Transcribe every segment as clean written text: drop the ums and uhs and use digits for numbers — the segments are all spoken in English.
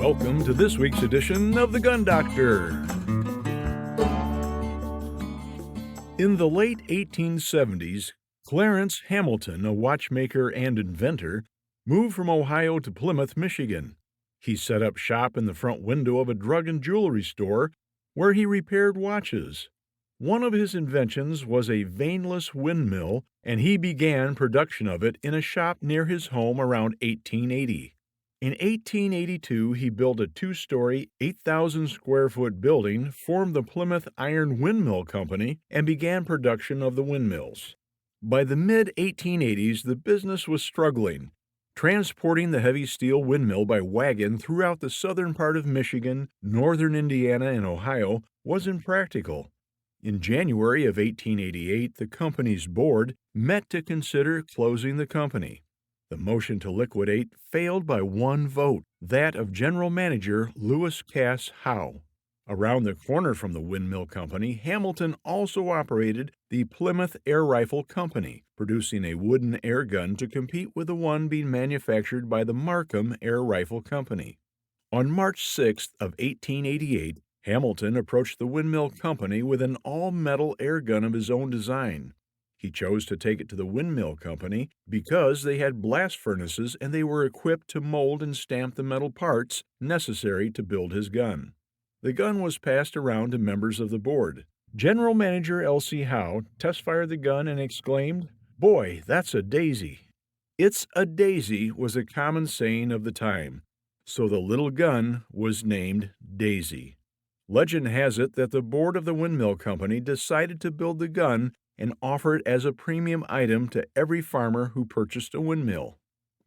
Welcome to this week's edition of The Gun Doctor. In the late 1870s, Clarence Hamilton, a watchmaker and inventor, moved from Ohio to Plymouth, Michigan. He set up shop in the front window of a drug and jewelry store where he repaired watches. One of his inventions was a vaneless windmill, and he began production of it in a shop near his home around 1880. In 1882, he built a two-story, 8,000-square-foot building, formed the Plymouth Iron Windmill Company, and began production of the windmills. By the mid-1880s, the business was struggling. Transporting the heavy steel windmill by wagon throughout the southern part of Michigan, northern Indiana, and Ohio was impractical. In January of 1888, the company's board met to consider closing the company. The motion to liquidate failed by one vote, that of General Manager Lewis Cass Howe. Around the corner from the windmill company, Hamilton also operated the Plymouth Air Rifle Company, producing a wooden air gun to compete with the one being manufactured by the Markham Air Rifle Company. On March 6th of 1888, Hamilton approached the windmill company with an all-metal air gun of his own design. He chose to take it to the windmill company because they had blast furnaces and they were equipped to mold and stamp the metal parts necessary to build his gun. The gun was passed around to members of the board. General Manager L.C. Howe test-fired the gun and exclaimed, "Boy, that's a daisy." "It's a daisy" was a common saying of the time, so the little gun was named Daisy. Legend has it that the board of the windmill company decided to build the gun and offer it as a premium item to every farmer who purchased a windmill.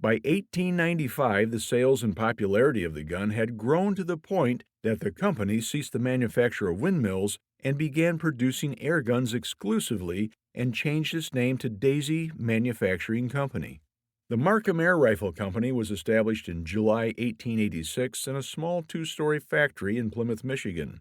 By 1895, the sales and popularity of the gun had grown to the point that the company ceased the manufacture of windmills and began producing air guns exclusively and changed its name to Daisy Manufacturing Company. The Markham Air Rifle Company was established in July 1886 in a small two-story factory in Plymouth, Michigan.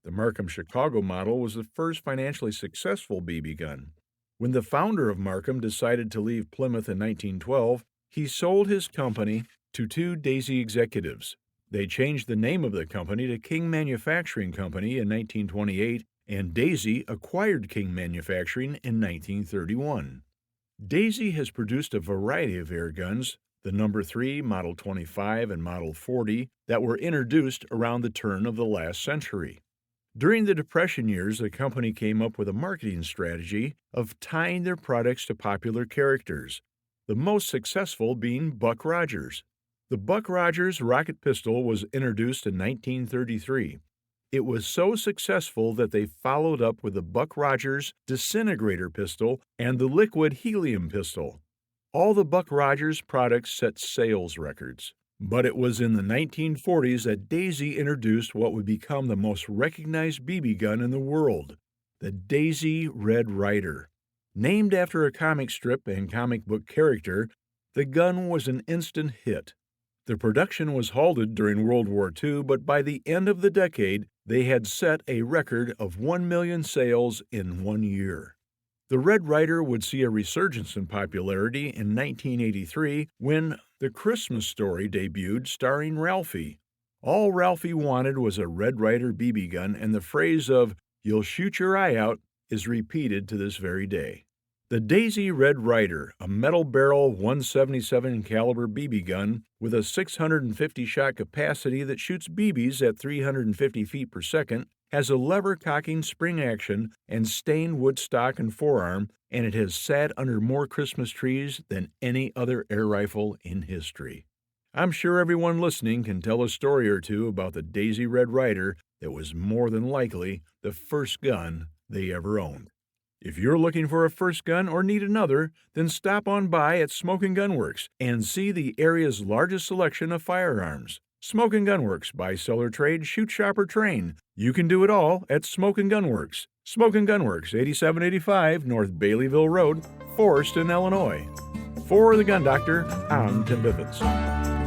The Markham Chicago model was the first financially successful BB gun. When the founder of Markham decided to leave Plymouth in 1912, he sold his company to two Daisy executives. They changed the name of the company to King Manufacturing Company in 1928, and Daisy acquired King Manufacturing in 1931. Daisy has produced a variety of air guns, the No. 3, Model 25, and Model 40, that were introduced around the turn of the last century. During the Depression years, the company came up with a marketing strategy of tying their products to popular characters, the most successful being Buck Rogers. The Buck Rogers rocket pistol was introduced in 1933. It was so successful that they followed up with the Buck Rogers disintegrator pistol and the liquid helium pistol. All the Buck Rogers products set sales records. But it was in the 1940s that Daisy introduced what would become the most recognized BB gun in the world, the Daisy Red Ryder. Named after a comic strip and comic book character, the gun was an instant hit. The production was halted during World War II, but by the end of the decade, they had set a record of 1 million sales in 1 year. The Red Ryder would see a resurgence in popularity in 1983 when The Christmas Story debuted starring Ralphie. All Ralphie wanted was a Red Ryder BB gun, and the phrase of "you'll shoot your eye out" is repeated to this very day. The Daisy Red Ryder, a metal barrel 177 caliber BB gun with a 650 shot capacity that shoots BBs at 350 feet per second, has a lever-cocking spring action and stained wood stock and forearm, and it has sat under more Christmas trees than any other air rifle in history. I'm sure everyone listening can tell a story or two about the Daisy Red Ryder that was more than likely the first gun they ever owned. If you're looking for a first gun or need another, then stop on by at Smoke & Gun Works and see the area's largest selection of firearms. Smoke & Gun Works, buy, sell, or trade, shoot, shop, or train. You can do it all at Smoke & Gun Works. Smoke & Gun Works, 8785 North Baileyville Road, Forreston, Illinois. For The Gun Doctor, I'm Tim Bivens.